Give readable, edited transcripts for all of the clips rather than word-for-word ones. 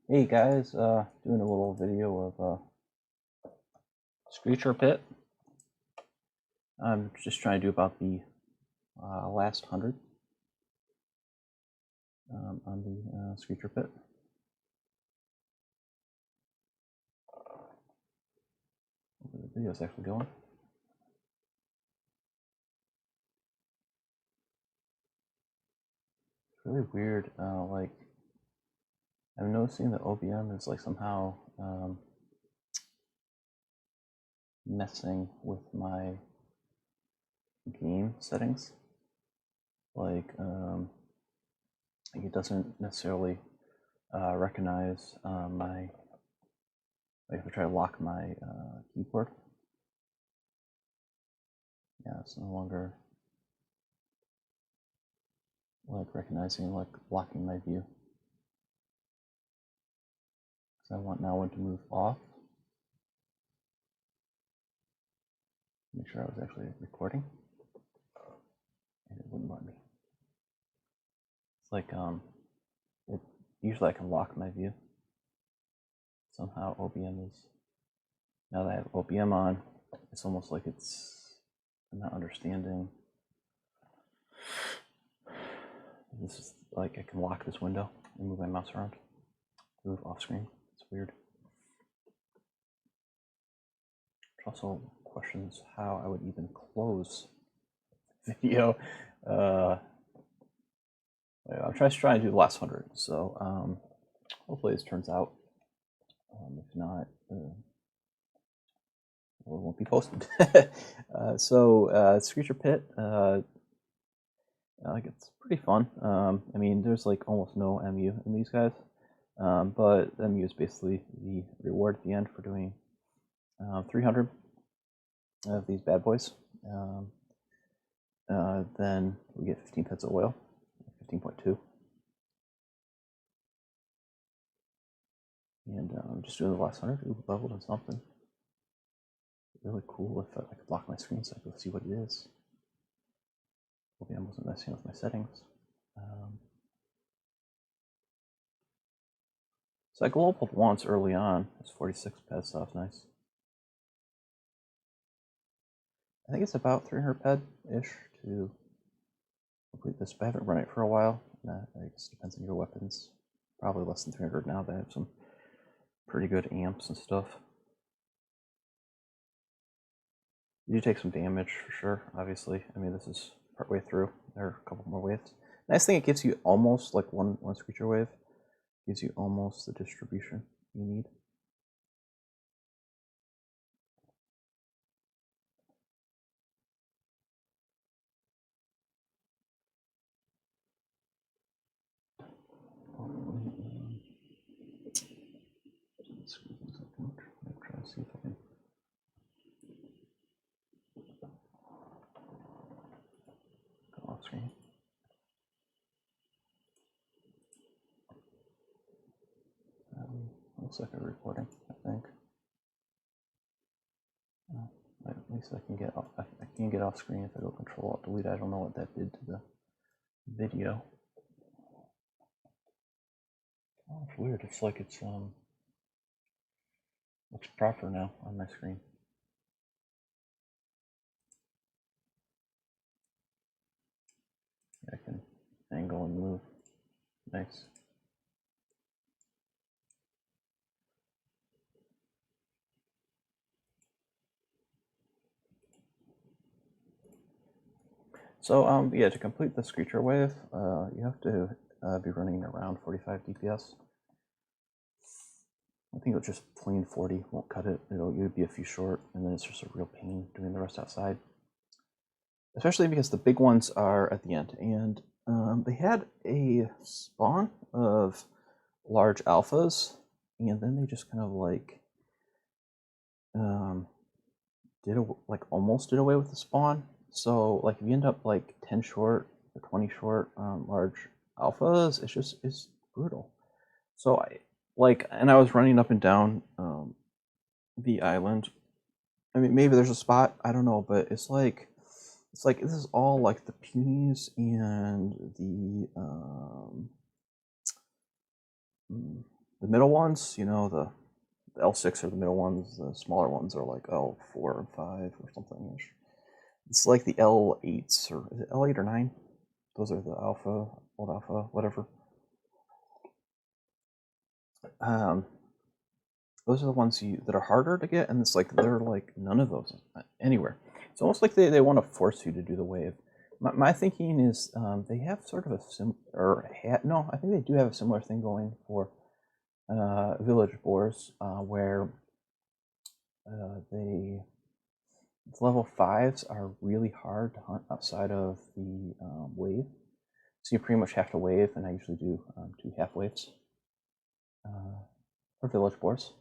Hey guys, doing a little video of Screecher pit. I'm just trying to do about the last 100 on the Screecher pit. Hopefully the video is actually going. It's really weird. Like I'm noticing that OBM is like somehow messing with my game settings. Like it doesn't necessarily recognize my. Like if I try to lock my keyboard, yeah, it's no longer like recognizing, like blocking my view. So I want now one to move off. Make sure I was actually recording. And it wouldn't let me. It's like it usually I can lock my view. Somehow OBM is, now that I have OBM on, it's almost like I'm not understanding. This is like I can lock this window and move my mouse around, move off screen. It's weird. It also questions how I would even close video. I'm just trying to do the last 100, so hopefully this turns out. If not, it won't be posted. So Screecher Pit, like it's pretty fun. I mean, there's like almost no MU in these guys, but MU is basically the reward at the end for doing 300 of these bad boys. Then we get 15 pets of oil, 15.2. And I'm just doing the last 100. Ooh, leveled on something. Really cool if I could block my screen so I could see what it is. Hopefully I wasn't messing with my settings. So I global once early on. It's 46 pets, so that's nice. I think it's about 300 ped-ish to complete this, but I haven't run it for a while. I guess it depends on your weapons. Probably less than 300 now, but I have some pretty good amps and stuff. You do take some damage for sure, obviously. I mean, this is part way through. There are a couple more waves. Nice thing, it gives you almost like one Screecher wave. Gives you almost the distribution you need. Try to see if I can. Go off screen. Looks like a recording, I think. At least I can get off. I can get off screen if I go Control Alt Delete. I don't know what that did to the video. Oh, it's weird. It's like it's looks proper now on my screen. I can angle and move. Nice. So yeah, to complete the Screecher wave, you have to be running around 45 DPS. I think it's just plain 40 won't cut it. It'll be a few short, and then it's just a real pain doing the rest outside. Especially because the big ones are at the end, and they had a spawn of large alphas, and then they just kind of like almost did away with the spawn. So like if you end up like 10 short or 20 short large alphas, it's brutal. So and I was running up and down the island. I mean, maybe there's a spot, I don't know, but it's like this is all like the punies and the The middle ones, you know, the L6 are the middle ones. The smaller ones are like L4 and 5 or something. It's like the L8s, or is it L8 or 9? Those are the alpha, old alpha, whatever. Those are the ones that are harder to get, and it's like they're like none of those anywhere. It's almost like they want to force you to do the wave. My thinking is they have sort of a I think they do have a similar thing going for village boars, where the level 5s are really hard to hunt outside of the wave. So you pretty much have to wave, and I usually do 2 half waves for village boars.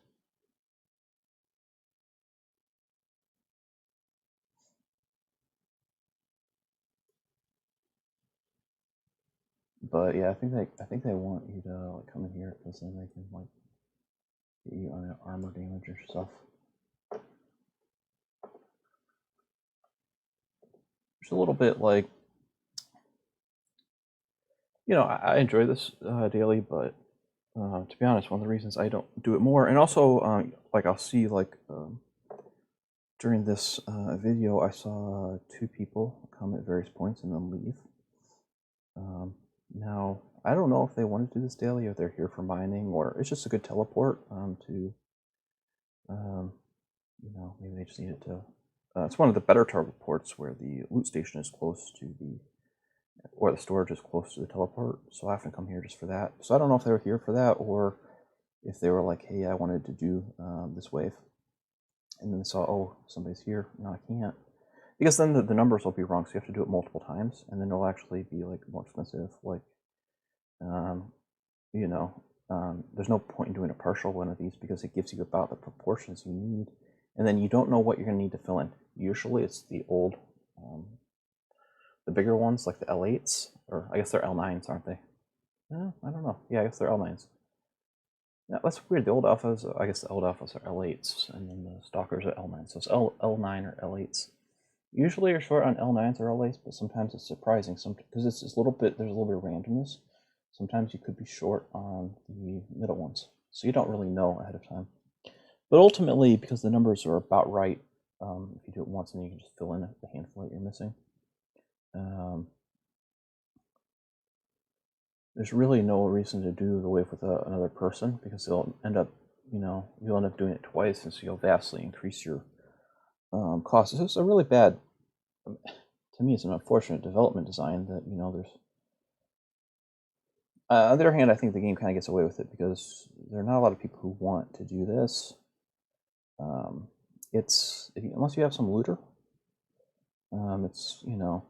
But yeah, I think they want you to like come in here because then they can like get you on armor damage or stuff. It's a little bit like, you know, I enjoy this daily, but to be honest, one of the reasons I don't do it more, and also like I'll see like during this video, I saw 2 people come at various points and then leave. Now, I don't know if they want to do this daily, or they're here for mining, or it's just a good teleport to, you know, maybe they just need it to. It's one of the better teleports where the loot station is close to or the storage is close to the teleport. So I often come here just for that. So I don't know if they were here for that, or if they were like, hey, I wanted to do this wave, and then they saw, oh, somebody's here. No, I can't. Because then the numbers will be wrong, so you have to do it multiple times, and then it'll actually be like more expensive. Like, you know, there's no point in doing a partial one of these because it gives you about the proportions you need, and then you don't know what you're going to need to fill in. Usually, it's the the bigger ones like the L8s, or I guess they're L9s, aren't they? No, I don't know. Yeah, I guess they're L9s. Yeah, that's weird. The old alphas, I guess the old alphas are L8s, and then the stalkers are L9s. So it's L9 or L8s. Usually you're short on L9s or L8s, but sometimes it's surprising. Because it's a little bit, there's a little bit of randomness. Sometimes you could be short on the middle ones, so you don't really know ahead of time. But ultimately, because the numbers are about right, if you do it once, then you can just fill in the handful that you're missing. There's really no reason to do the wave with another person, because they'll end up, you know, you'll end up doing it twice, and so you'll vastly increase your costs. It's a really bad, to me, it's an unfortunate development design that, you know, there's. On the other hand, I think the game kind of gets away with it because there are not a lot of people who want to do this. Unless you have some looter, it's, you know,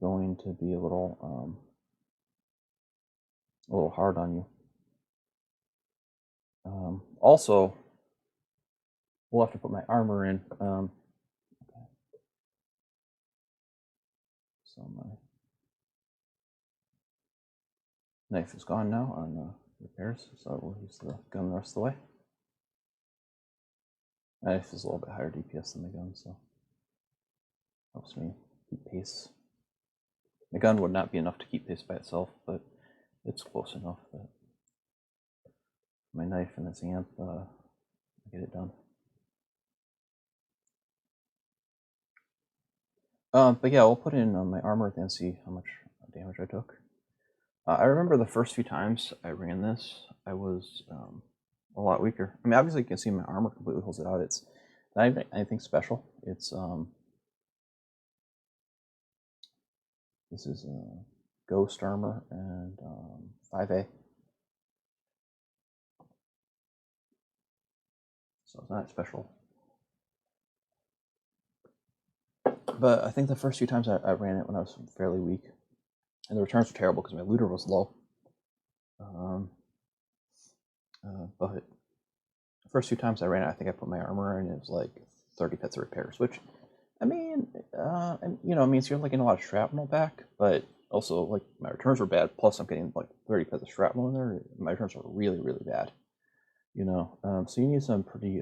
going to be a little hard on you. Also, we'll have to put my armor in. Okay. So my knife is gone now on repairs, so we'll use the gun the rest of the way. My knife is a little bit higher DPS than the gun, so helps me keep pace. The gun would not be enough to keep pace by itself, but it's close enough that my knife and this amp get it done. But yeah, we'll put in my armor and see how much damage I took. I remember the first few times I ran this, I was a lot weaker. I mean, obviously you can see my armor completely holds it out. It's not even anything special. It's this is Ghost armor and 5A. So it's not special. But I think the first few times I ran it when I was fairly weak, and the returns were terrible because my looter was low. But the first few times I ran it, I think I put my armor in, and it was like 30 pets of repairs, which, I mean, you know, means you're like getting a lot of shrapnel back, but also like my returns were bad. Plus, I'm getting like 30 pets of shrapnel in there. My returns were really, really bad. You know, so you need some pretty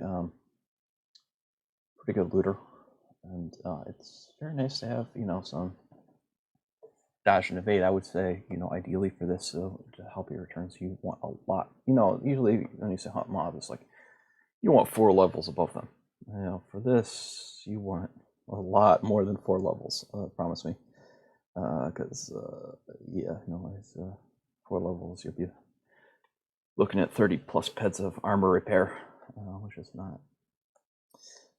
good looter, and it's very nice to have, you know, some dodge and evade, I would say, ideally for this to help your returns, you want a lot. Usually when you say hunt mob, it's like you want 4 levels above them. For this, you want a lot more than 4 levels. Promise me, because yeah, it's 4 levels. You'll be looking at 30 plus peds of armor repair, which is not.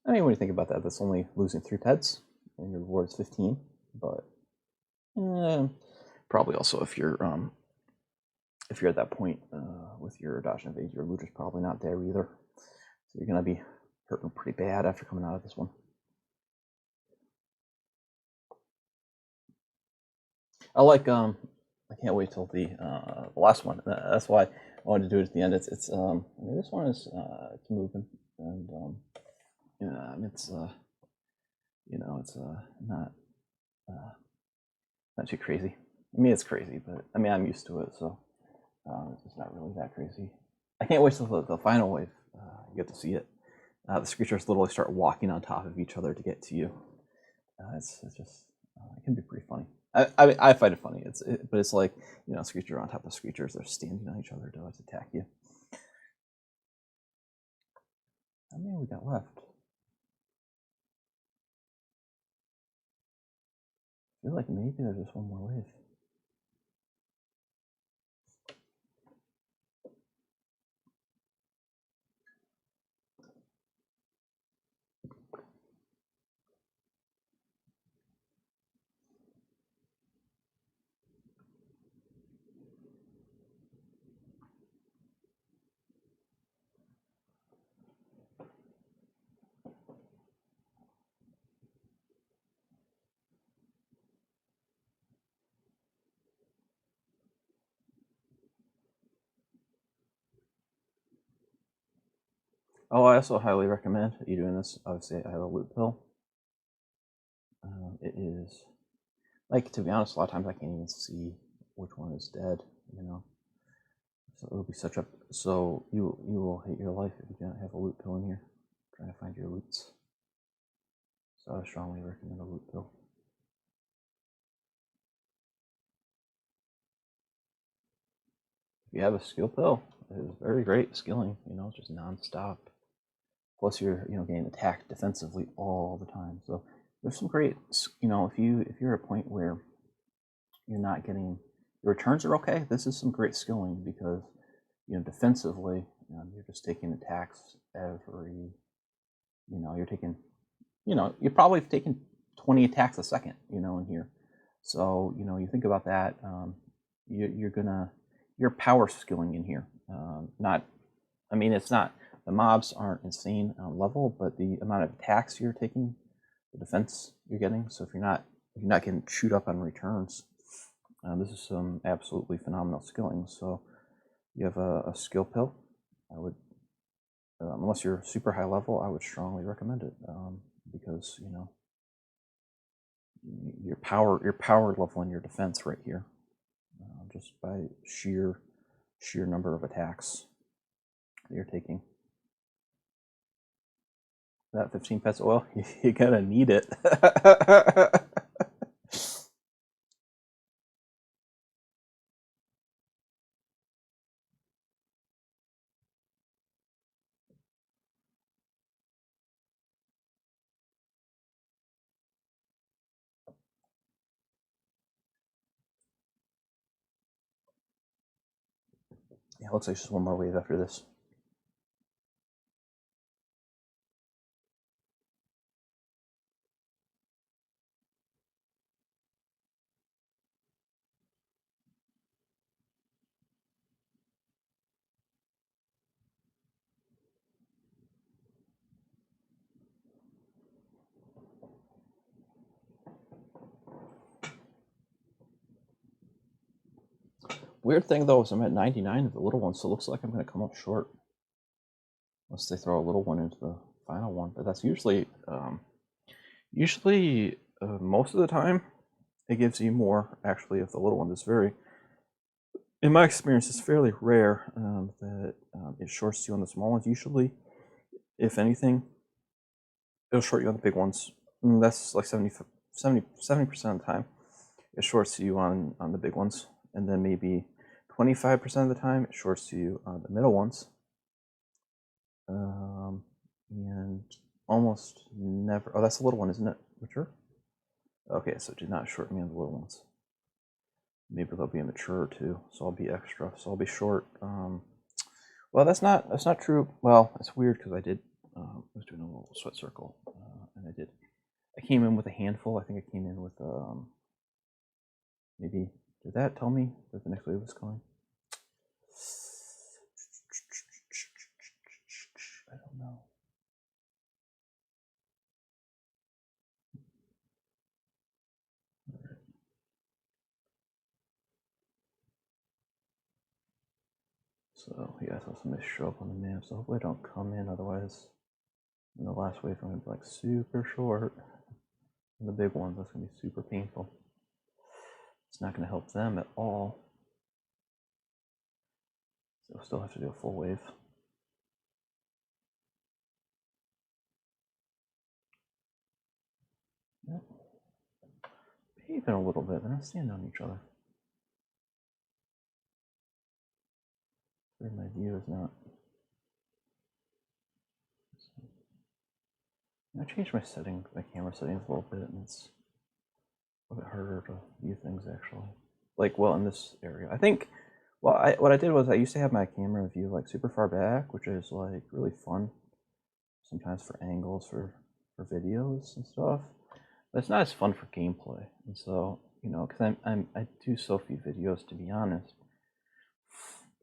I mean, when you think about that, that's only losing 3 peds, and your reward is 15. But probably also if you're at that point with your dodge and evade, your loot is probably not there either. So you're gonna be hurting pretty bad after coming out of this one. I can't wait till the last one. That's why I wanted to do it at the end. It's I mean, this one is it's moving, and it's it's not too crazy. I mean, it's crazy, but I mean, I'm used to it, so it's not really that crazy. I can't wait till the final wave. You get to see it. The Screechers literally start walking on top of each other to get to you. It's just it can be pretty funny. I find it funny. But it's like Screecher on top of Screechers. They're standing on each other to attack you. How many we got left? I feel like maybe there's just one more wave. Oh, I also highly recommend you doing this. Obviously, I have a loot pill. It is like, to be honest, a lot of times I can't even see which one is dead. So it'll be such a you will hate your life if you don't have a loot pill in here. Trying to find your loots. So I strongly recommend a loot pill. If you have a skill pill, it is very great skilling. Just non-stop. Plus, you're getting attacked defensively all the time. So there's some great. If you're at a point where you're not getting your returns are okay, this is some great skilling because defensively you're just taking attacks every. You're taking. You're probably taking 20 attacks a second. In here. So you think about that. You're power skilling in here. It's not, the mobs aren't insane level, but the amount of attacks you're taking, the defense you're getting. So if you're not getting chewed up on returns, this is some absolutely phenomenal skilling. So you have a skill pill. I would, unless you're super high level, I would strongly recommend it because your power level and your defense right here, just by sheer number of attacks that you're taking. That 15 pets oil, you're gonna need it. Yeah, looks like just one more wave after this. Weird thing though is I'm at 99 of the little one, so it looks like I'm going to come up short. Unless they throw a little one into the final one, but that's usually most of the time it gives you more actually if the little one is very, in my experience, it's fairly rare that it shorts you on the small ones. Usually, if anything, it'll short you on the big ones. And that's like 70% of the time. it shorts to you on the big ones, and then maybe 25% of the time it shorts to you on the middle ones, and almost never. Oh, that's the little one, isn't it? Mature. Okay, so do not short me on the little ones. Maybe they'll be immature too, so I'll be extra. So I'll be short. Well, that's not true. Well, it's weird because I did. I was doing a little sweat circle, and I came in with a handful. I think I came in with maybe. Did that tell me that the next wave was coming? I don't know. So yeah, I saw somebody show up on the map. So hopefully I don't come in. Otherwise, in the last wave, I'm gonna be like super short. And the big ones, that's gonna be super painful. It's not gonna help them at all. So we'll still have to do a full wave. Yep. Even a little bit. They're not standing on each other. My view is not. I changed my settings, my camera settings a little bit, and it's a bit harder to view things actually. Like, well, in this area, I think. Well, what I did was I used to have my camera view like super far back, which is like really fun. Sometimes for angles for videos and stuff, but it's not as fun for gameplay. And so, you know, because I do so few videos, to be honest.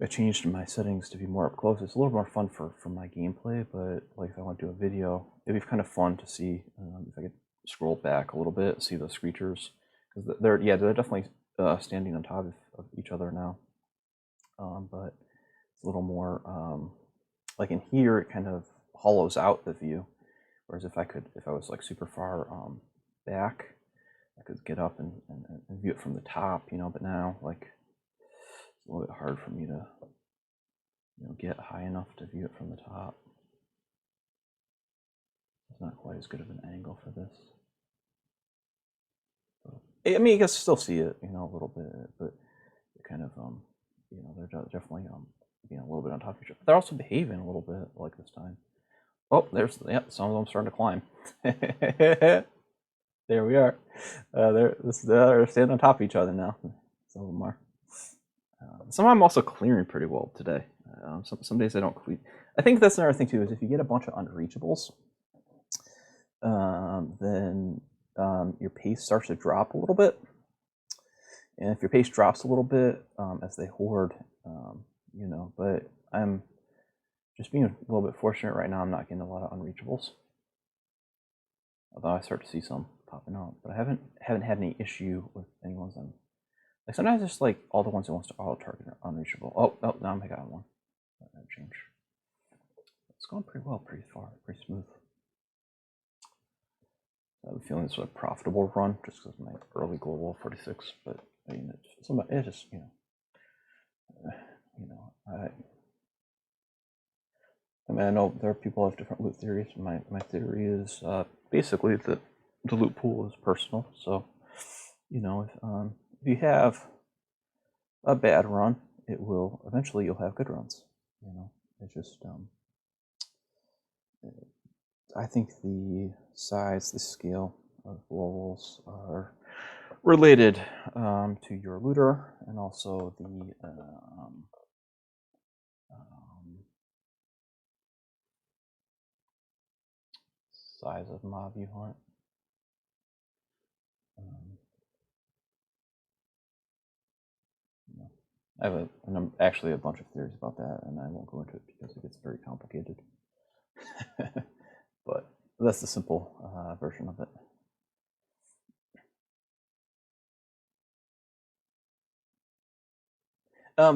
I changed my settings to be more up close. It's a little more fun for my gameplay, but like if I want to do a video, it'd be kind of fun to see if I could scroll back a little bit, see those Screechers, because they're definitely standing on top of each other now. But it's a little more like in here, it kind of hollows out the view, whereas if I was like super far back, I could get up and view it from the top, you know. But now, like, it's a little bit hard for me to, you know, get high enough to view it from the top. It's not quite as good of an angle for this. But, I mean, you can still see it, you know, a little bit, but it kind of, you know, they're definitely being a little bit on top of each other. They're also behaving a little bit like this time. Oh, there's some of them starting to climb. There we are. They're standing on top of each other now. Some of them are. Some of them also clearing pretty well today. Some days they don't clear. I think that's another thing too, is if you get a bunch of unreachables, then your pace starts to drop a little bit. And if your pace drops a little bit as they hoard, you know, but I'm just being a little bit fortunate right now. I'm not getting a lot of unreachables, although I start to see some popping out. But I haven't had any issue with any ones on. Like sometimes just like all the ones that wants to auto target are unreachable. Oh, now I got one. That change. It's going pretty well, pretty far, pretty smooth. I'm feeling this was a profitable run just because of my early global 46, but I mean, it's just, you know, I mean, I know there are people who have different loot theories. My theory is basically that the loot pool is personal. So, you know, if you have a bad run, it will eventually you'll have good runs. You know, it's just I think the size, the scale of globals are related to your looter and also the size of mob you hunt. I have actually a bunch of theories about that, and I won't go into it because it gets very complicated. But that's the simple version of it.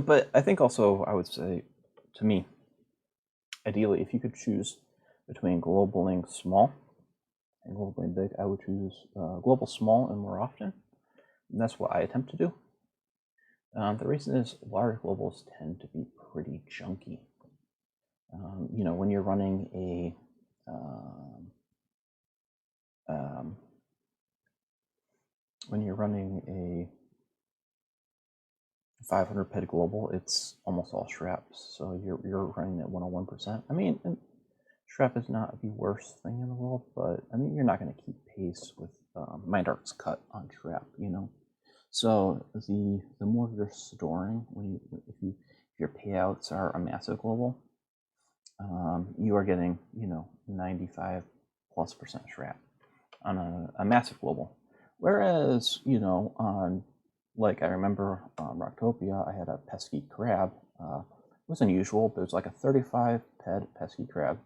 But I think also I would say, to me, ideally, if you could choose between globaling small and globaling big, I would choose global small and more often. And that's what I attempt to do. The reason is large globals tend to be pretty chunky. You know, when you're running a when you're running a 500 ped global, it's almost all straps, so you're running at 101%. I mean, strap is not the worst thing in the world, but I mean, you're not going to keep pace with Mindart's cut on trap, you know. So the more you're storing, if your payouts are a massive global, you are getting 95+% strap on a massive global. Whereas on, like, I remember Rocktopia, I had a pesky crab. It was unusual, but it was like a 35 ped pesky crab.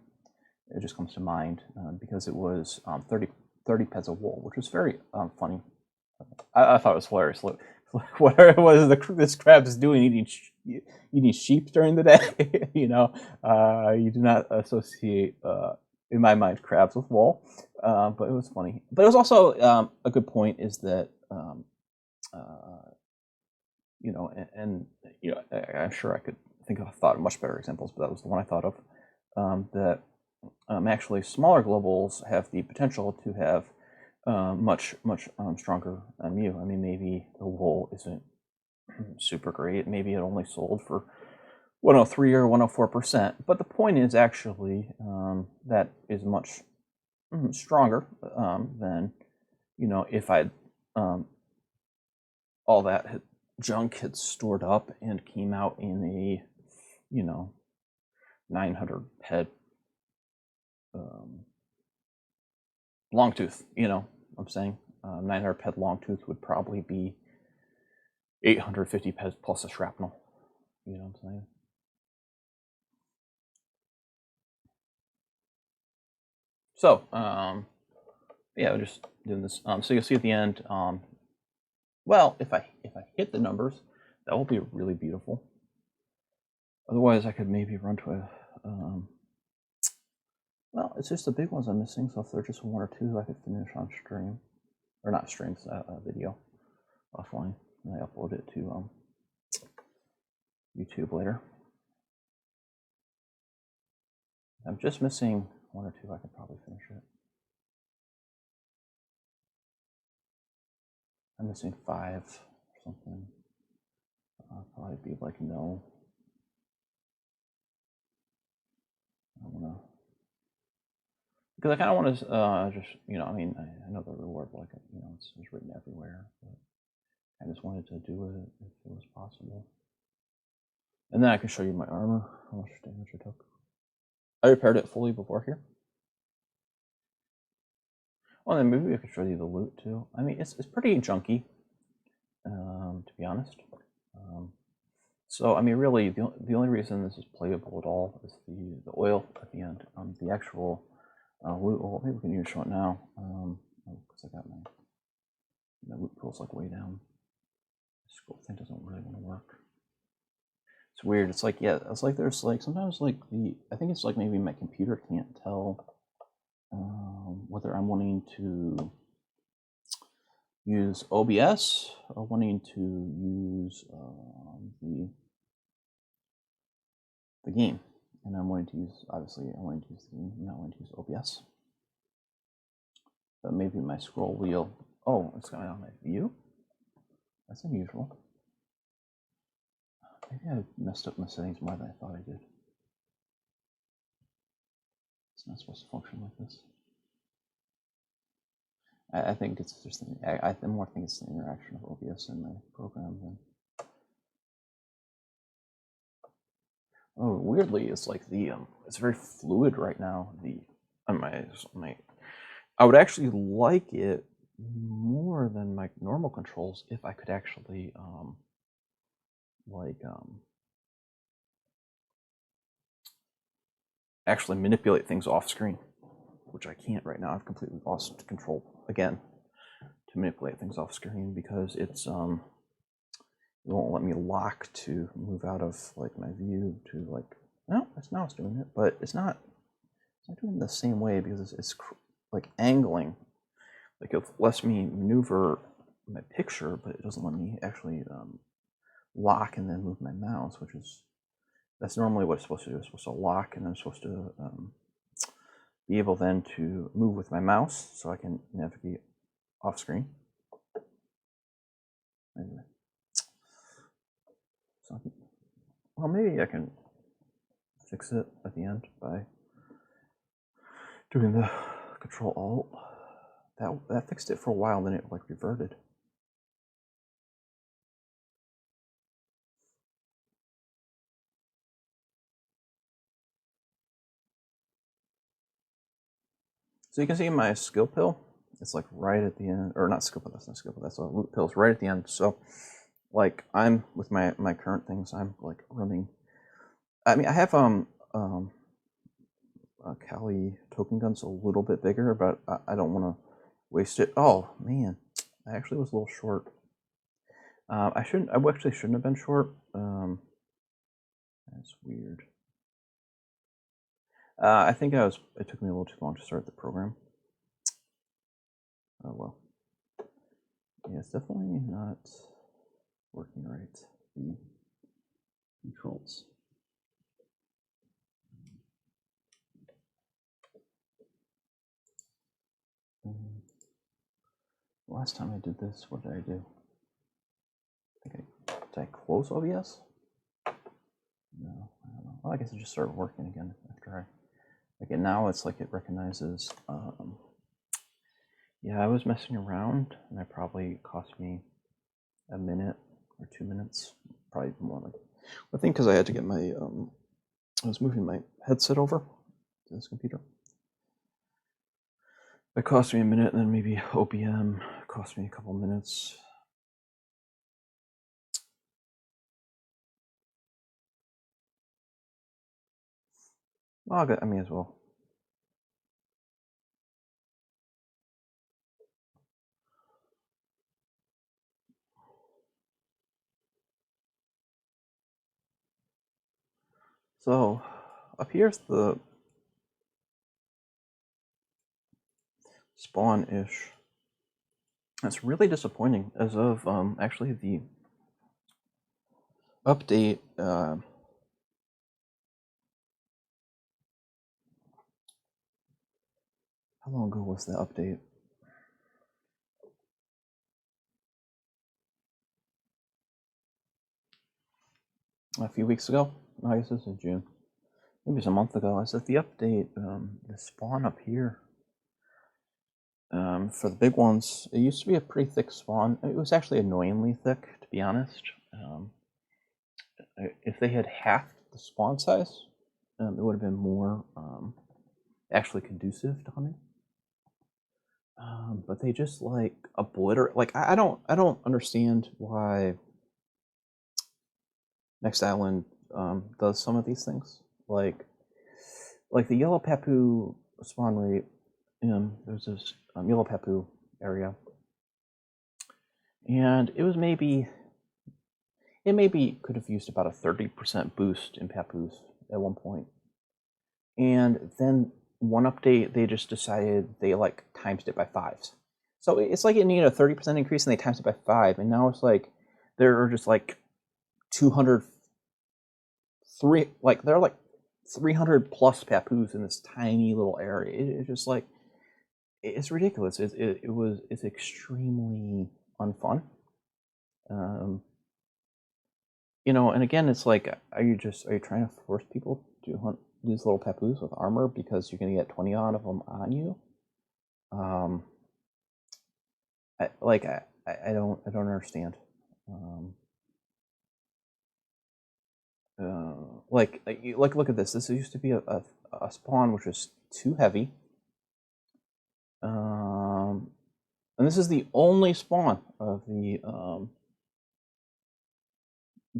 It just comes to mind because it was 30 peds of wool, which was very funny. I thought it was hilarious. What was this crab is doing eating sheep during the day? You do not associate, in my mind, crabs with wool, but it was funny. But it was also a good point is that I'm sure I could thought of much better examples, but that was the one I thought of. That actually smaller globals have the potential to have much stronger mu. I mean, maybe the wool isn't super great. Maybe it only sold for 103 or 104%. But the point is actually that is much stronger than if I'd all that junk had stored up and came out in a 900 ped long tooth. I'm saying 900 ped long tooth would probably be 850 peds plus a shrapnel. You know what I'm saying? So yeah, we're just doing this. So you'll see at the end. Well, if I hit the numbers, that will be really beautiful. Otherwise, I could maybe run to a. Well, it's just the big ones I'm missing. So if they're just one or two, I could finish on stream, or not streams, video offline, and I upload it to YouTube later. I'm just missing one or two. I could probably finish it. I'm missing 5 or something. I'll probably be like no. I want to, because I kind of want to just I mean I know the reward, like it's written everywhere, but I just wanted to do it if it was possible. And then I can show you my armor, how much damage I took. I repaired it fully before here. Well, then maybe I could show you the loot too. I mean, it's pretty junky, to be honest. So I mean, really, the only reason this is playable at all is the oil at the end. The actual loot. Well, maybe we can even show it now. Because I got my loot pool's like way down. This scroll thing doesn't really want to work. It's weird. It's like, yeah, it's like there's like sometimes like I think it's like maybe my computer can't tell whether I'm wanting to use OBS or wanting to use the game. And I'm wanting to use, obviously, I want to use the game, I'm not wanting to use OBS. But maybe my scroll wheel, oh, it's going on my view? That's unusual. Maybe I messed up my settings more than I thought I did. It's not supposed to function like this. I think it's just, I more think it's the interaction of OBS and my program than. Oh, weirdly, it's like it's very fluid right now. I would actually like it more than my normal controls if I could actually actually manipulate things off screen, which I can't right now. I've completely lost control again to manipulate things off screen because it's it won't let me lock to move out of like my view to like, no, now it's doing it, but it's not doing it the same way because it's like angling. Like it lets me maneuver my picture, but it doesn't let me actually lock and then move my mouse, that's normally what it's supposed to do. It's supposed to lock, and I'm supposed to be able then to move with my mouse so I can navigate off screen. Well, maybe I can fix it at the end by doing the Control-Alt. That fixed it for a while, then it like reverted. So you can see my skill pill. It's like right at the end, or not skill pill. That's not skill pill. That's a loot pill. It's right at the end. So, like I'm with my current things. I'm like running. I mean, I have Kali token gun's a little bit bigger, but I don't want to waste it. Oh man, I actually was a little short. I actually shouldn't have been short. That's weird. I think it took me a little too long to start the program. Oh well. Yeah, it's definitely not working right. The controls. Last time I did this, what did I do? Did I close OBS? No, I don't know. Well, I guess it just started working again after again, now it's like it recognizes, yeah, I was messing around and that probably cost me a minute or 2 minutes, probably more like, I think because I had to get my, I was moving my headset over to this computer. It cost me a minute, and then maybe OPM cost me a couple minutes. Well, I may as well. So up here's the spawn-ish. That's really disappointing as of actually the update. How long ago was the update? A few weeks ago? No, I guess this is June. Maybe it's a month ago. I said the update, the spawn up here. For the big ones, it used to be a pretty thick spawn. It was actually annoyingly thick, to be honest. If they had half the spawn size, it would have been more actually conducive to hunting. But they just like obliterate. Like I don't understand why Next Island does some of these things. Like the yellow papu spawn rate. There's this yellow papu area, and it maybe could have used about a 30% boost in papus at one point. And then one update, they just decided they like times it by 5s. So it's like it needed a 30% increase and they times it by 5. And now it's like there are just like 300 plus papus in this tiny little area. It's just like, it's ridiculous. It's extremely unfun. You know, and again, it's like, are you trying to force people to hunt these little papus with armor because you're going to get 20 odd of them on you? I don't understand. Like look at this. This used to be a spawn which was too heavy. And this is the only spawn of the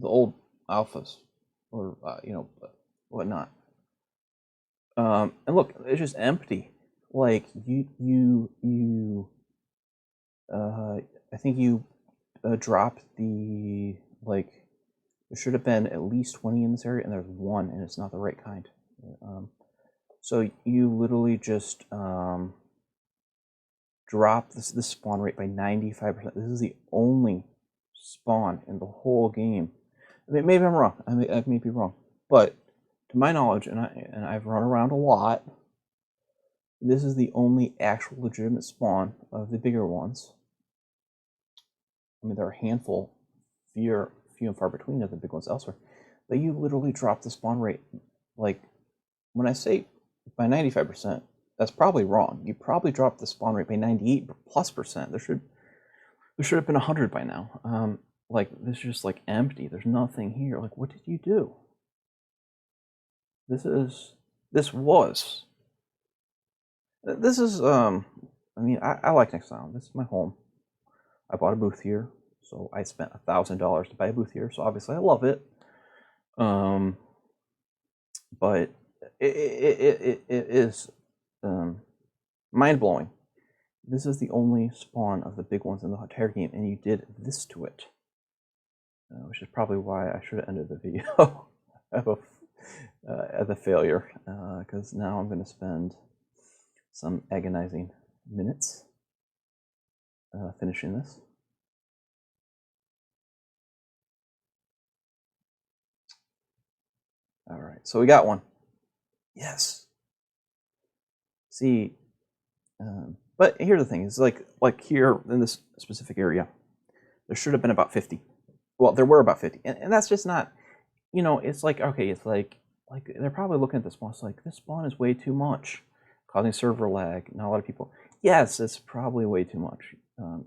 old alphas, or you know, whatnot. And look, it's just empty. Like I think you dropped the, like, there should have been at least 20 in this area, and there's 1, and it's not the right kind. So you literally just drop this spawn rate by 95%. This is the only spawn in the whole game. Maybe I'm wrong. I may be wrong, but to my knowledge, and I've run around a lot, this is the only actual legitimate spawn of the bigger ones. I mean, there are a handful, few and far between of the big ones elsewhere, but you literally drop the spawn rate. Like, when I say by 95%, that's probably wrong. You probably dropped the spawn rate by 98+%. There should have been 100 by now. Like, this is just like empty. There's nothing here. Like, what did you do? This was, I mean, I like Next Sound. This is my home. I bought a booth here, so I spent $1,000 to buy a booth here, so obviously I love it. But it is mind-blowing. This is the only spawn of the big ones in the entire game, and you did this to it. Which is probably why I should have ended the video at the failure, because now I'm going to spend some agonizing minutes finishing this. All right, so we got one. Yes. See, but here's the thing: is like here in this specific area, there should have been about 50. Well, there were about 50, and that's just not. You know, it's like, okay, it's like they're probably looking at this spawn. It's like, this spawn is way too much, causing server lag. Not a lot of people. Yes, it's probably way too much.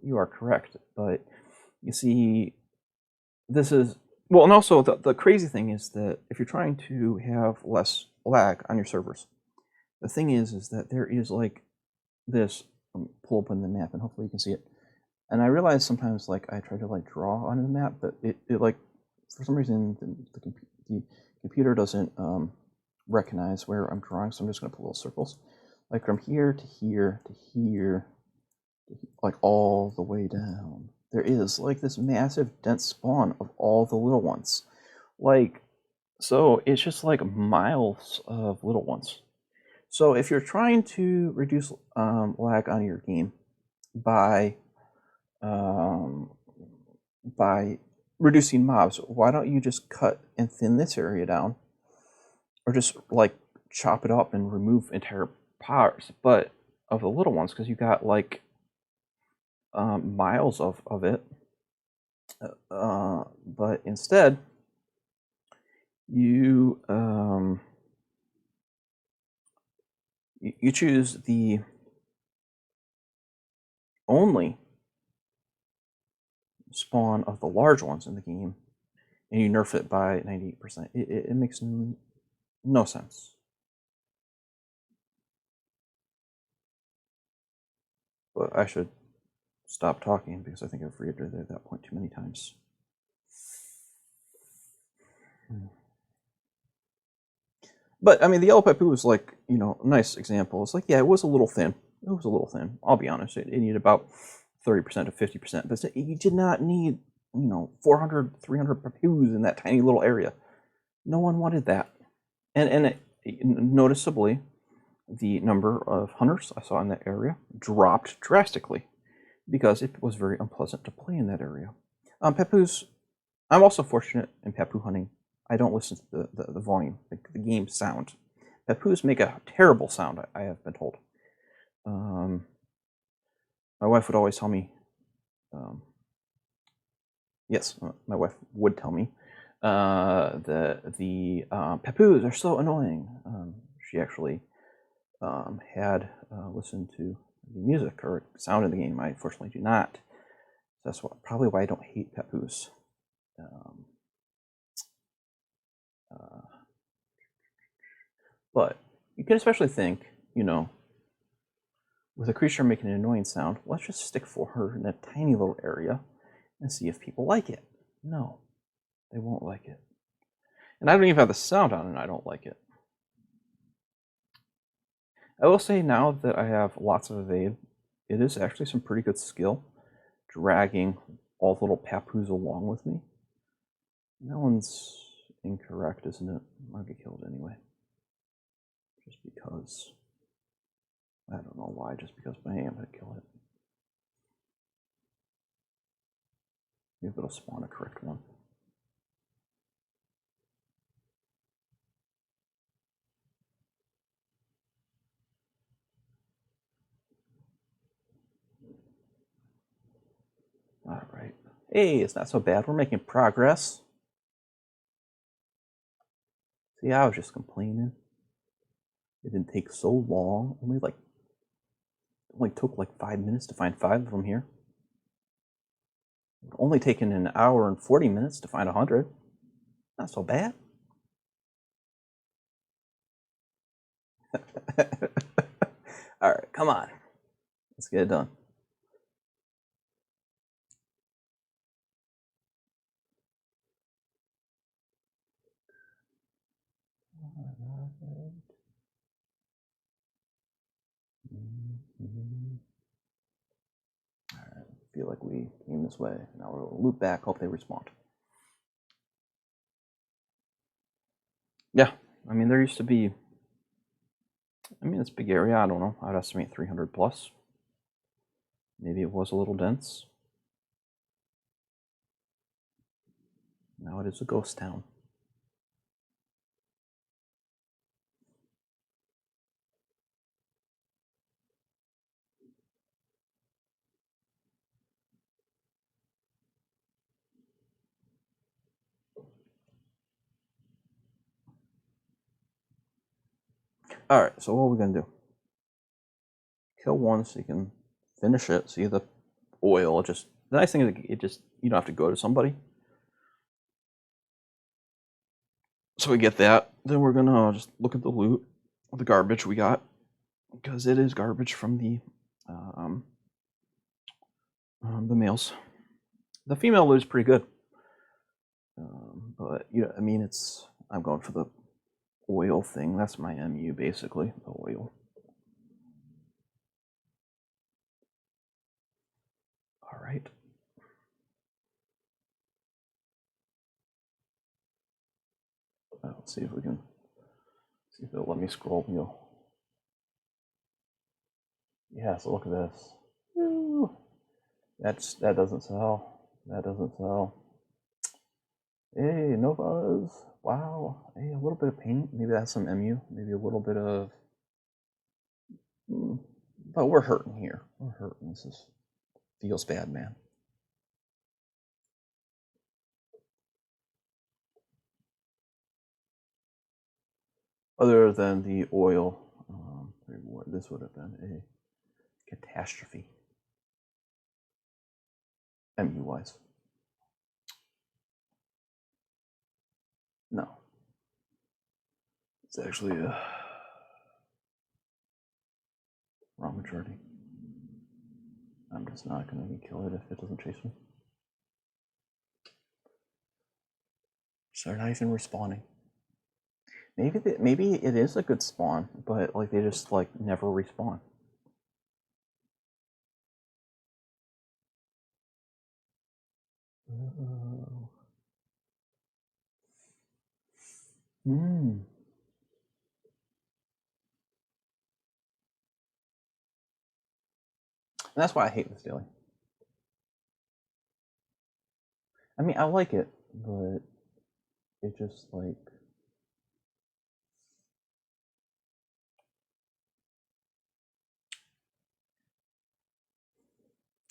You are correct, but you see, this is well, and also the crazy thing is that if you're trying to have less lag on your servers, the thing is that there is like this. Pull open the map, and hopefully you can see it. And I realize sometimes, like, I try to like draw onto the map, but it like, for some reason the computer doesn't recognize where I'm drawing, so I'm just going to put little circles, like from here to here to here, like all the way down. There is like this massive dense spawn of all the little ones, like, so it's just like miles of little ones. So if you're trying to reduce lag on your game by reducing mobs, why don't you just cut and thin this area down, or just like chop it up and remove entire parts, but of the little ones, because you got like miles of it. But instead, you you choose the only spawn of the large ones in the game, and you nerf it by 98%. It makes no sense. But I should stop talking because I think I've reiterated that point too many times. But I mean, the yellow Papu is like, you know, a nice example. It's like, yeah, it was a little thin. It was a little thin. I'll be honest. It needed about 30% to 50%. But you did not need, you know, 400, 300 Papus in that tiny little area. No one wanted that. And noticeably, the number of hunters I saw in that area dropped drastically because it was very unpleasant to play in that area. Papus, I'm also fortunate in Papu hunting. I don't listen to the volume, the game sound. Papus make a terrible sound, I have been told. My wife would always tell me, yes, my wife would tell me that the Papus are so annoying. She actually had listened to the music or sound in the game. I fortunately do not. That's probably why I don't hate Papus. But you can especially think, you know, with a creature making an annoying sound, let's just stick for her in a tiny little area and see if people like it. No, they won't like it. And I don't even have the sound on and I don't like it. I will say now that I have lots of evade, it is actually some pretty good skill dragging all the little Papus along with me. That one's incorrect, isn't it? I'll get killed anyway. Just because. I don't know why, just because I am going to kill it. Maybe it'll spawn a correct one. All right. Hey, it's not so bad. We're making progress. See, I was just complaining. It didn't take so long. Only took like 5 minutes to find 5 of them here. It only taken an hour and 40 minutes to find 100. Not so bad. All right, come on. Let's get it done. All right, I feel like we came this way. Now we'll loop back, hope they respond. Yeah, I mean, there used to be, it's a big area. I don't know. I'd estimate 300 plus. Maybe it was a little dense. Now it is a ghost town. All right, so what are we gonna do? Kill one so you can finish it. See the oil. The nice thing is you don't have to go to somebody. So we get that. Then we're gonna just look at the loot, the garbage we got, because it is garbage from the males. The female loot is pretty good, but I'm going for the oil thing. That's my MU basically, the oil. All right. Let's see if it'll let me scroll wheel. Yeah, so look at this. Woo. That doesn't sell. That doesn't sell. Hey, no buzz. Wow. Hey, a little bit of paint. Maybe that's some MU. Maybe a little bit of. But we're hurting here. We're hurting. Feels bad, man. Other than the oil, this would have been a catastrophe. MU wise. No. It's actually a wrong majority. I'm just not going to kill it if it doesn't chase me. So they're not even respawning. Maybe it is a good spawn, but like they just like never respawn. And that's why I hate this daily. I mean, I like it, but it just like.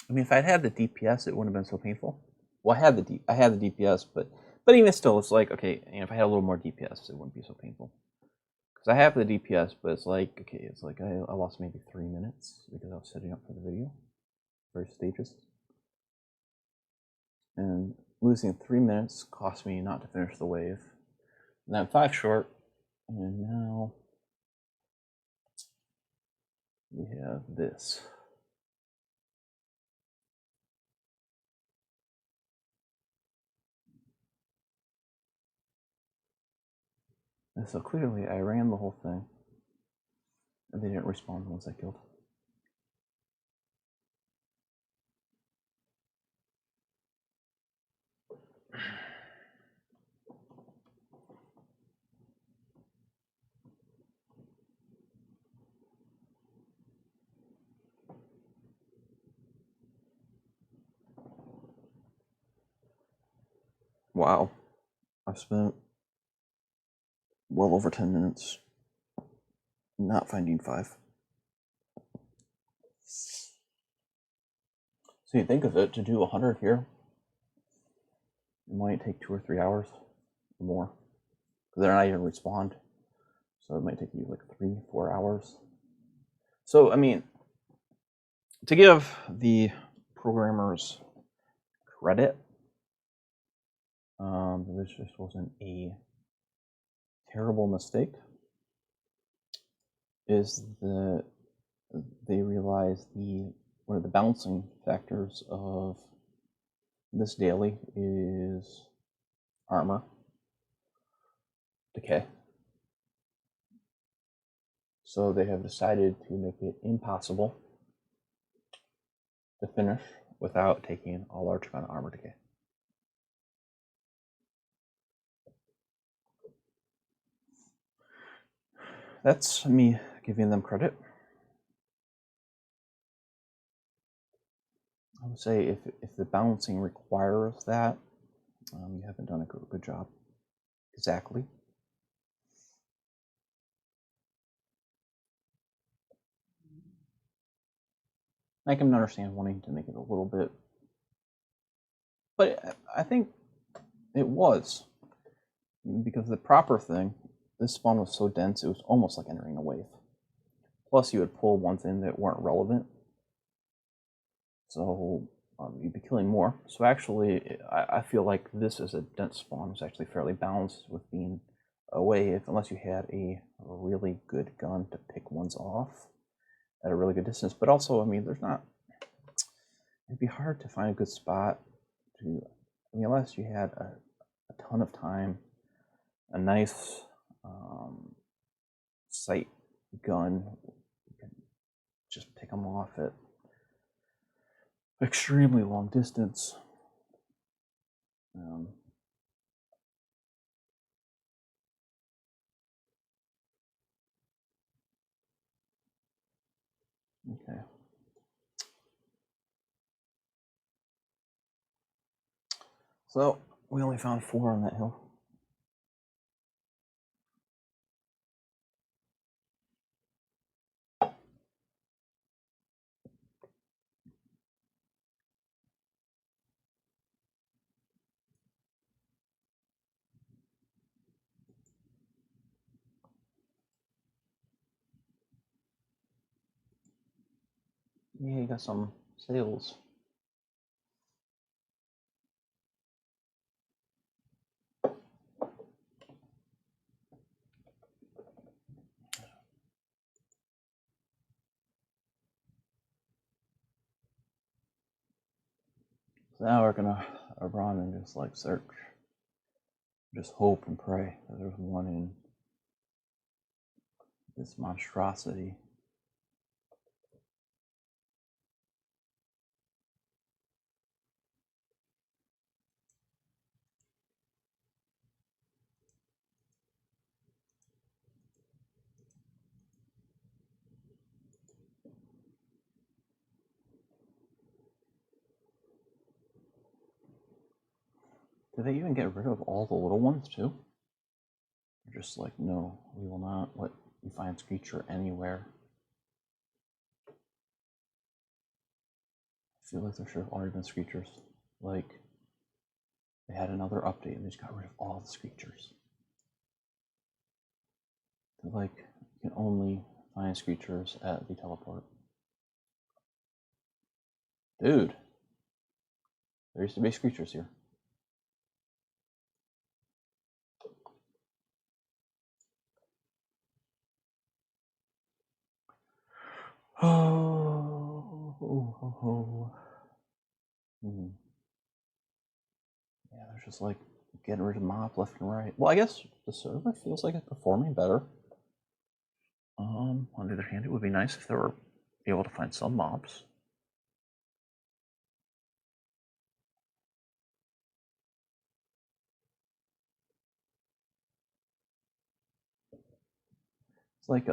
I mean, if I'd had the DPS, it wouldn't have been so painful. Well, I had the DPS, but even still, it's like okay. If I had a little more DPS, it wouldn't be so painful. Because I have the DPS, but it's like okay, it's like I lost maybe 3 minutes because I was setting up for the video, first stages, and losing 3 minutes cost me not to finish the wave. And I'm 5 short, and now we have this. And so clearly I ran the whole thing, and they didn't respond once I killed. Wow. I've spent well over 10 minutes not finding 5. So you think of it, to do 100 here, it might take 2 or 3 hours or more. they're not even respond. So it might take you like 3-4 hours. So I mean, to give the programmers credit, this just wasn't a terrible mistake, is that they realized one of the balancing factors of this daily is armor decay. So they have decided to make it impossible to finish without taking a large amount of armor decay. That's me giving them credit. I would say if the balancing requires that, you haven't done a good job. Exactly. I can understand wanting to make it a little bit, but I think it was, because the proper thing, this spawn was so dense, it was almost like entering a wave. Plus, you would pull ones in that weren't relevant, so you'd be killing more. So actually, I feel like this as a dense spawn was actually fairly balanced with being a wave, unless you had a really good gun to pick ones off at a really good distance. But also, I mean, it'd be hard to find a good spot to, I mean, unless you had a ton of time, a nice sight gun, you can just pick them off at extremely long distance. Okay. So we only found 4 on that hill. Yeah, you got some sales. So now we're gonna run and just like search, just hope and pray that there's one in this monstrosity. Do they even get rid of all the little ones too? They're just like, no, we will not let you find Screecher anywhere. I feel like there should have already been Screechers. Like, they had another update and they just got rid of all the Screechers. They're like, you can only find Screechers at the teleport. Dude, there used to be Screechers here. Yeah, they're just like getting rid of mob left and right. Well, I guess the server feels like it's performing better. On the other hand, it would be nice if they were able to find some mobs. It's like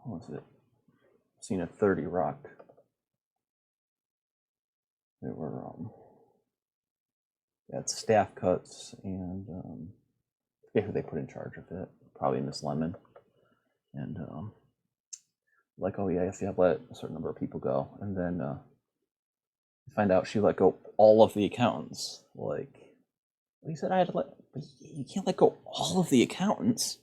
what was it? Seen a 30 Rock. They were they had staff cuts and I forget who they put in charge of it. Probably Miss Lemon. And like, oh yeah, I guess you have to let a certain number of people go, and then Find out she let go all of the accountants. Like, he said I had to let, but you can't let go all of the accountants.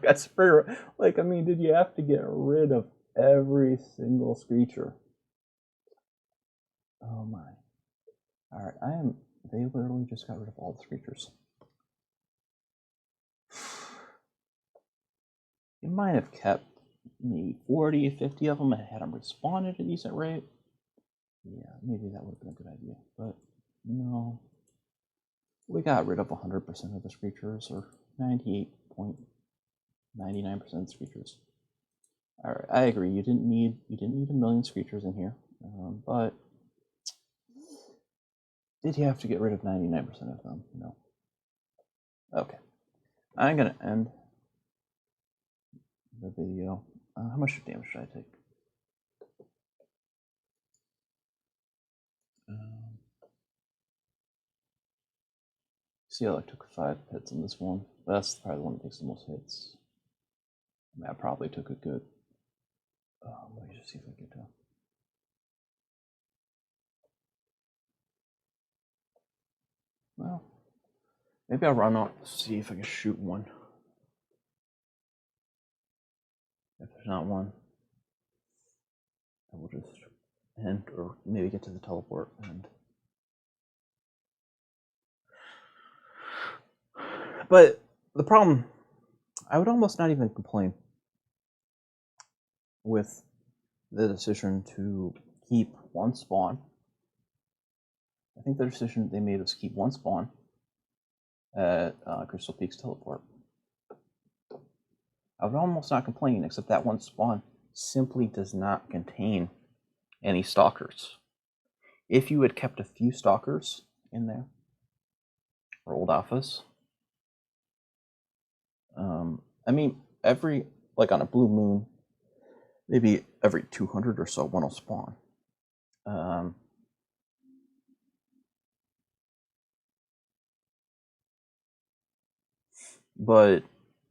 That's pretty, like, I mean, did you have to get rid of every single Screecher? Oh my. Alright, they literally just got rid of all the Screechers. You might have kept maybe 40, 50 of them and had them respawn at a decent rate. Yeah, maybe that would have been a good idea, but no. We got rid of 100% of the Screechers, or 98.99% of the Screechers. Alright, I agree, you didn't need a million Screechers in here, but did you have to get rid of 99% of them? No. Okay. I'm gonna end the video. How much damage should I take? See, I took 5 hits on this one. That's probably the one that takes the most hits. I mean, I probably took a good. Let me just see if I can tell. Well, maybe I'll run up, see if I can shoot one. If there's not one, I will just end, or maybe get to the teleport and. But the problem, I would almost not even complain with the decision to keep one spawn. I think the decision they made was keep one spawn at Crystal Peaks Teleport. I would almost not complain, except that one spawn simply does not contain any stalkers. If you had kept a few stalkers in there, or old alphas, I mean, like on a blue moon, maybe every 200 or so one will spawn. But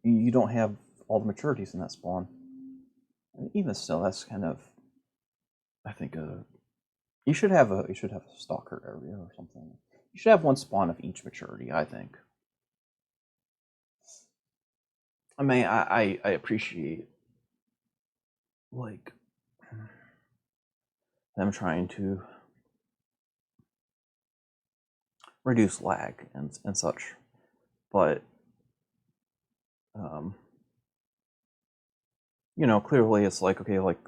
you don't have all the maturities in that spawn. And even still, that's kind of, I think, you should have a stalker area or something. You should have one spawn of each maturity, I think. I mean, I appreciate, like, them trying to reduce lag and such, but clearly it's like, okay, like,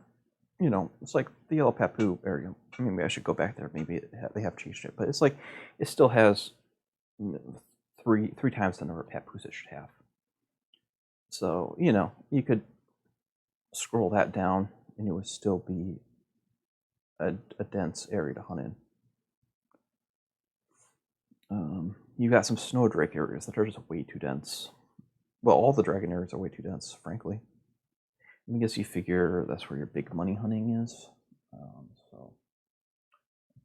it's like the Yellow Papu area. Maybe I should go back there. Maybe they have changed it, but it's like it still has three times the number of Papus it should have. So you could scroll that down, and it would still be a dense area to hunt in. You got some Snowdrake areas that are just way too dense. Well, all the dragon areas are way too dense, frankly. I guess you figure that's where your big money hunting is.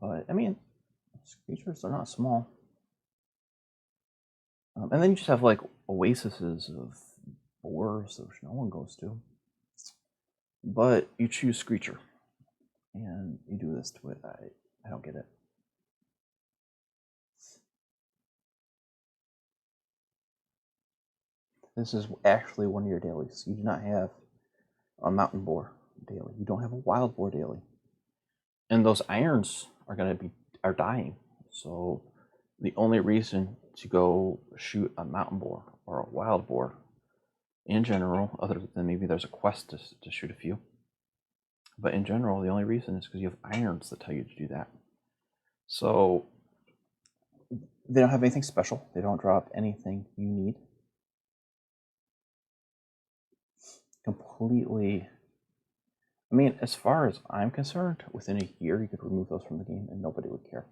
But I mean, Screechers are not small. And then you just have like oases of boars, which no one goes to. But you choose Screecher, and you do this to it. I don't get it. This is actually one of your dailies. You do not have a mountain boar daily. You don't have a wild boar daily. And those irons are dying. So the only reason to go shoot a mountain boar or a wild boar in general, other than maybe there's a quest to shoot a few, but in general, the only reason is because you have irons that tell you to do that. So they don't have anything special. They don't drop anything you need. Completely. I mean, as far as I'm concerned, within a year you could remove those from the game and nobody would care.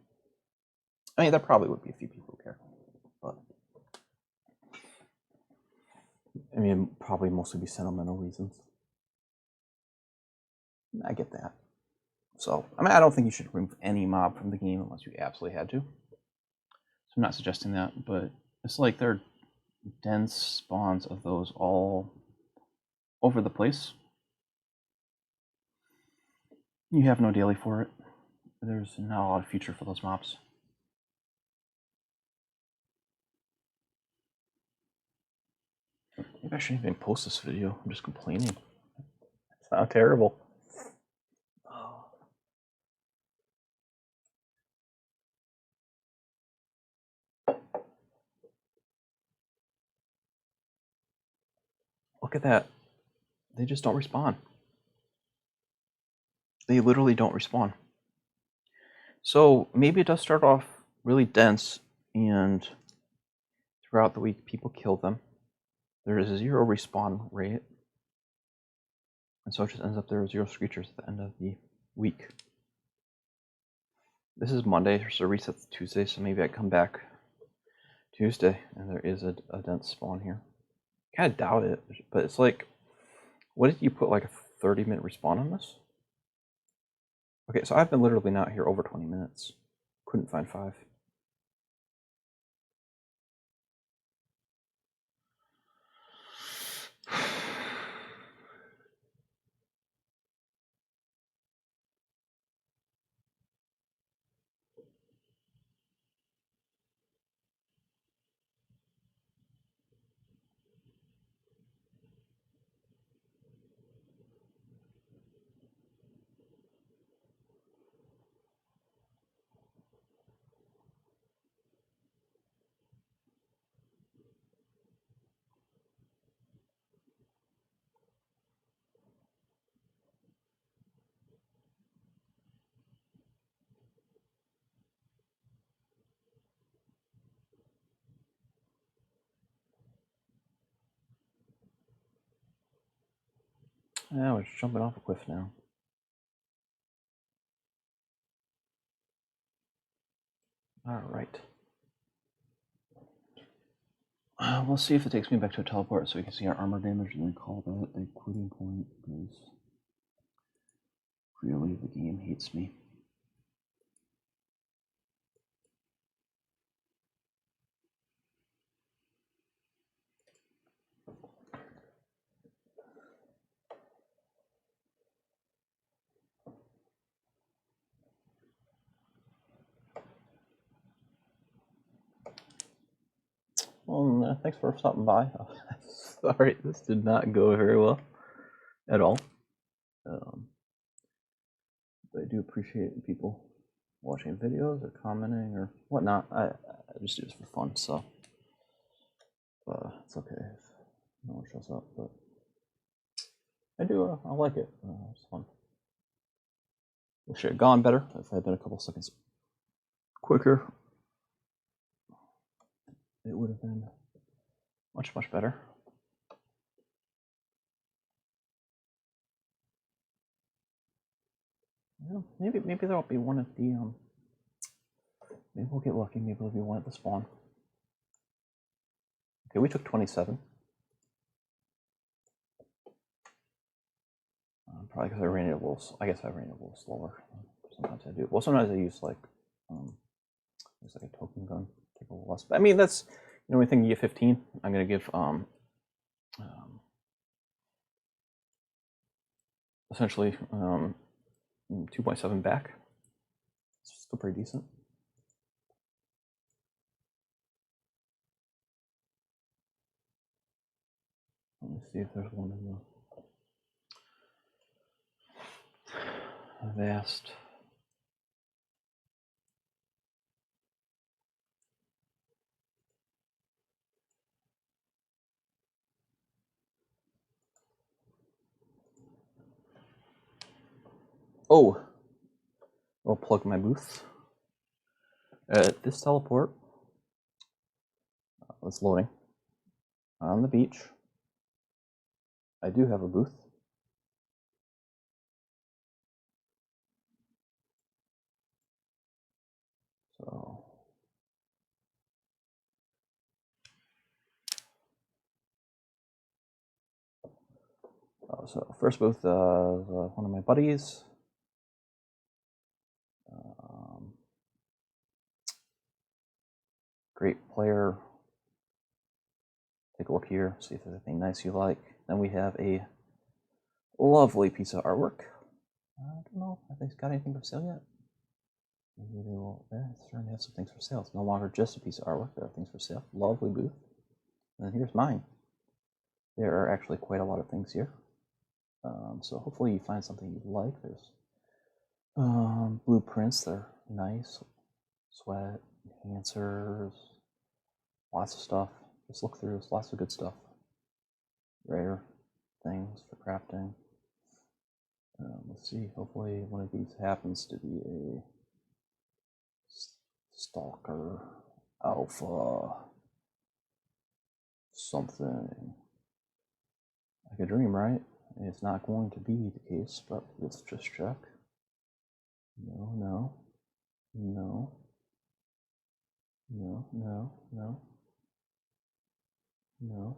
I mean, there probably would be a few people who care, but I mean, probably mostly be sentimental reasons. I get that. So, I mean, I don't think you should remove any mob from the game unless you absolutely had to. So I'm not suggesting that, but it's like there are dense spawns of those all over the place. You have no daily for it. there's not a lot of future for those mobs. Maybe I shouldn't even post this video. I'm just complaining. It's not terrible. Oh. Look at that. They just don't respawn. They literally don't respawn. So maybe it does start off really dense, and throughout the week people kill them. There is a 0 respawn rate, and so it just ends up there with 0 Screechers at the end of the week. This is Monday, so resets Tuesday, so maybe I come back Tuesday and there is a dense spawn here. Kind of doubt it, but it's like, what did you put, like a 30-minute respawn on this? Okay, so I've been literally not here over 20 minutes. Couldn't find 5. Yeah, we're just jumping off a cliff now. All right. We'll see if it takes me back to a teleport so we can see our armor damage and then call that a quitting point, because really the game hates me. Well, thanks for stopping by. Sorry, this did not go very well at all. But I do appreciate people watching videos or commenting or whatnot. I just do this for fun, so it's okay if no one shows up. But I do. I like it. It's fun. Wish it had gone better if I had been a couple seconds quicker. It would have been much better. Yeah, maybe there'll be one at the maybe we'll get lucky. Maybe there'll be one at the spawn. Okay, we took 27. Probably because I ran it a little. I guess I ran it a little slower. Sometimes I do. Well, sometimes I use like it's like a token gun. Take a little less. But I mean, that's the only thing you get 15. I'm gonna give essentially 2.7 back. It's still pretty decent. Let me see if there's one in the vast. Oh, I'll plug my booth. This teleport it's loading on the beach. I do have a booth. So first booth, one of my buddies. Great player. Take a look here, see if there's anything nice you like. Then we have a lovely piece of artwork. I don't know if they've got anything for sale yet. Maybe they will. It's starting to have some things for sale. It's no longer just a piece of artwork. There are things for sale. Lovely booth. And here's mine. There are actually quite a lot of things here. So hopefully you find something you like. There's blueprints. They're nice. Sweat, enhancers, lots of stuff. Just look through. There's lots of good stuff. Rare things for crafting. Let's see. Hopefully one of these happens to be a stalker, alpha, something. Like a dream, right? It's not going to be the case, but let's just check. No, no, no, no, no, no, no.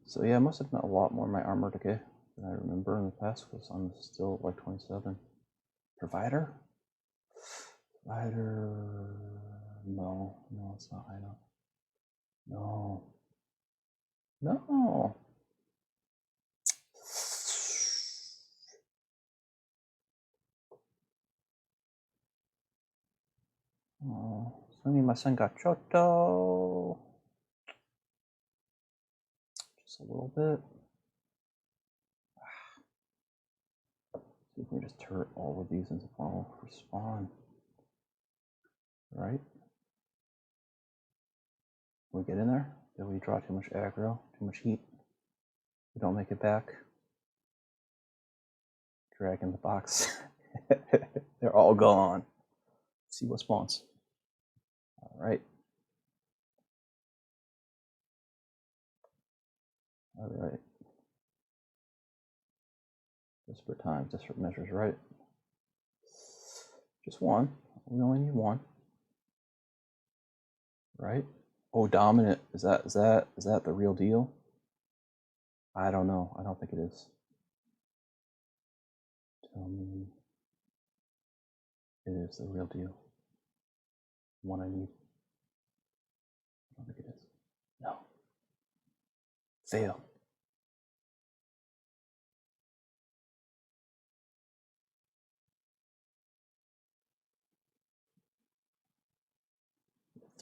So yeah, I must have met a lot more of my armor decay than I remember in the past, because I'm still like 27. Provider? Provider... No, it's not high enough. No. Oh, my son got Choto. Just a little bit. See if we can just turret all of these into funnel for spawn. Right? We get in there? Did we draw too much aggro? Too much heat? We don't make it back? Drag in the box. They're all gone. Let's see what spawns. Alright. Alright. Desperate times, desperate measures, right? Just one. We only need one. Right? Oh, dominant. Is that the real deal? I don't know. I don't think it is. Tell me it is the real deal. One I need. I don't think it is. No. Fail.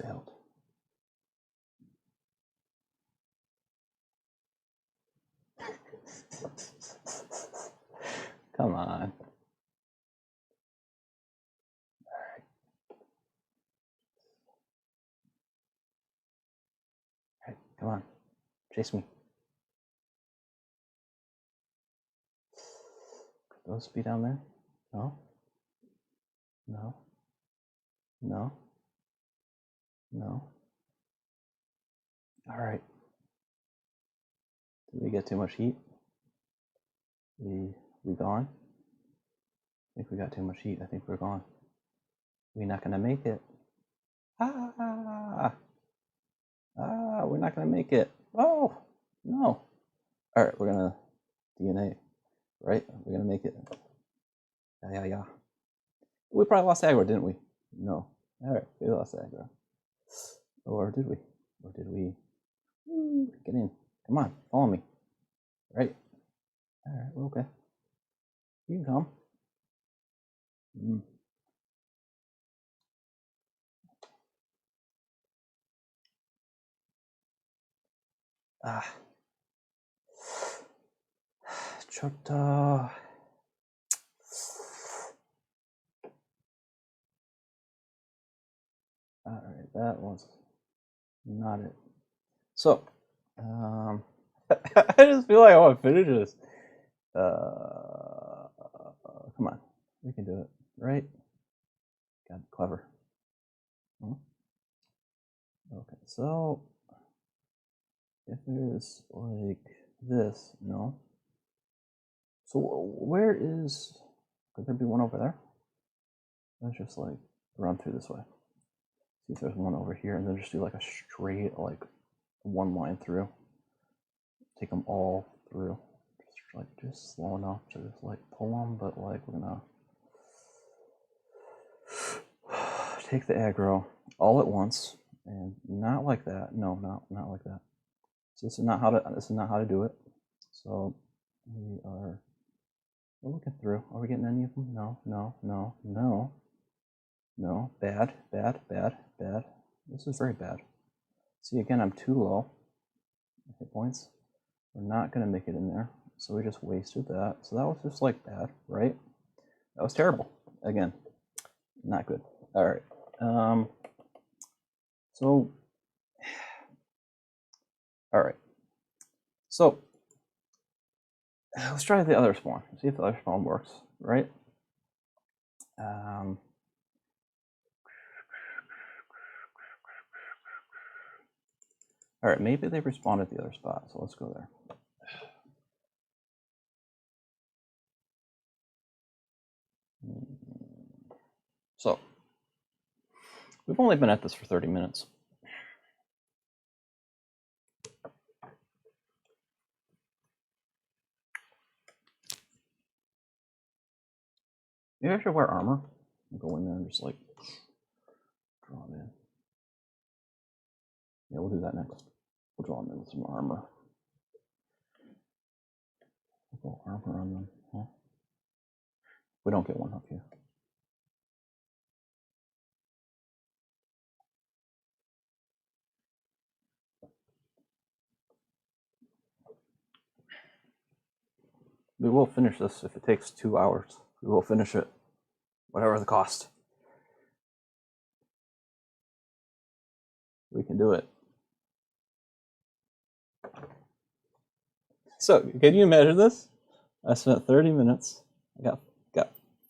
Failed. Come on. Alright, come on. Chase me. Could those be down there? No? No? No? No? Alright. Did we get too much heat? We gone? I think we got too much heat. I think we're gone. We're not gonna make it. We're not gonna make it. Oh, no. All right, we're gonna DNA, right? We're gonna make it. Yeah. We probably lost aggro, didn't we? No. All right, we lost aggro. Or did we? Get in. Come on, follow me. Right? All right, we're okay. You can come. Chota. All right, that was not it. So, I just feel like I want to finish this. Come on, we can do it, right? Got clever. Okay, so if there's like this, no. So where is? Could there be one over there? Let's just like run through this way. See if there's one over here, and then just do like a straight, like one line through. Take them all through. Just slow enough to just like pull them, but like we're gonna take the aggro all at once, and not like that. No, not like that. So this is not how to do it. So We're looking through. Are we getting any of them? No, no, no, no. No, bad, bad, bad, bad. This is very bad. See, again, I'm too low. Hit points. We're not going to make it in there. So we just wasted that. So that was just like bad, right? That was terrible. Again, not good. All right. So, all right. So, let's try the other spawn. See if the other spawn works, right? All right, maybe they respawned at the other spot, so let's go there. So, we've only been at this for 30 minutes. Maybe I should wear armor and go in there and just like draw them in. Yeah, we'll do that next. We'll draw them in with some armor. We'll go armor on them, huh? We don't get one up here. We will finish this if it takes 2 hours. We will finish it, whatever the cost. We can do it. So, can you imagine this? I spent 30 minutes. I got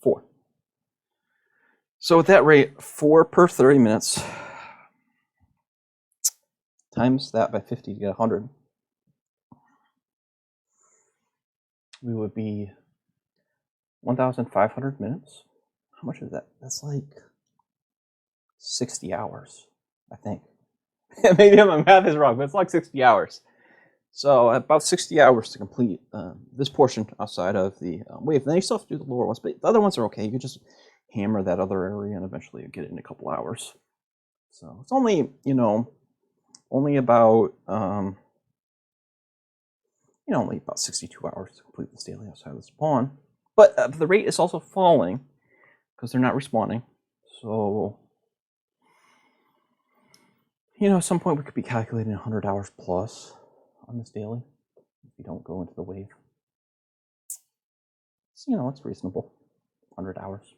4. So at that rate, 4 per 30 minutes, times that by 50 to get 100, we would be 1,500 minutes. How much is that? That's like 60 hours, I think. Maybe my math is wrong, but it's like 60 hours. So about 60 hours to complete this portion outside of the wave. Then you still have to do the lower ones, but the other ones are okay. You can just hammer that other area and eventually you get it in a couple hours. So it's only, only about, only about 62 hours to complete this daily outside of the spawn. But the rate is also falling because they're not respawning. So, at some point we could be calculating 100 hours plus on this daily if you don't go into the wave. So, it's reasonable. 100 hours.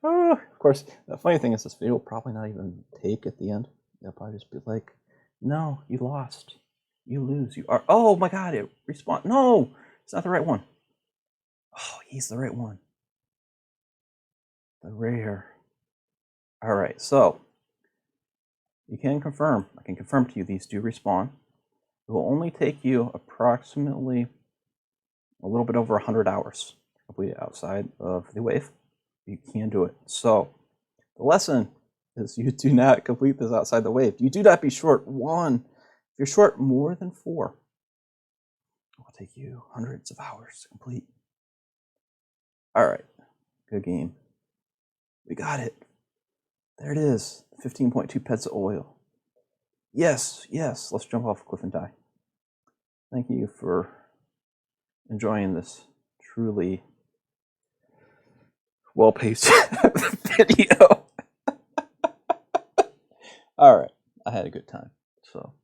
Oh, of course, the funny thing is this video will probably not even take at the end. They'll probably just be like, no, you lost. You lose. You are. Oh my god, it respawned. No, it's not the right one. Oh, he's the right one. The rare. All right, so you can confirm. I can confirm to you these do respawn. It will only take you approximately a little bit over 100 hours to complete it outside of the wave. You can do it. So the lesson is you do not complete this outside the wave. You do not be short 1. If you're short more than 4, it will take you hundreds of hours to complete. All right, good game. We got it. There it is, 15.2 pets of oil. Yes, let's jump off a cliff and die. Thank you for enjoying this truly well-paced video. All right, I had a good time. So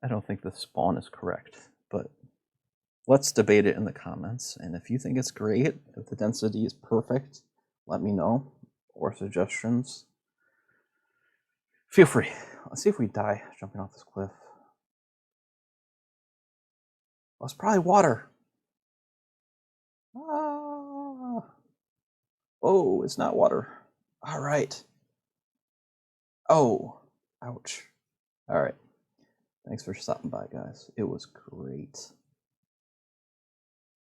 I don't think the spawn is correct, but let's debate it in the comments. And if you think it's great, if the density is perfect, let me know. Or suggestions. Feel free. Let's see if we die jumping off this cliff. Well, it's probably water. Ah. Oh, it's not water. All right. Oh, ouch. All right. Thanks for stopping by, guys. It was great.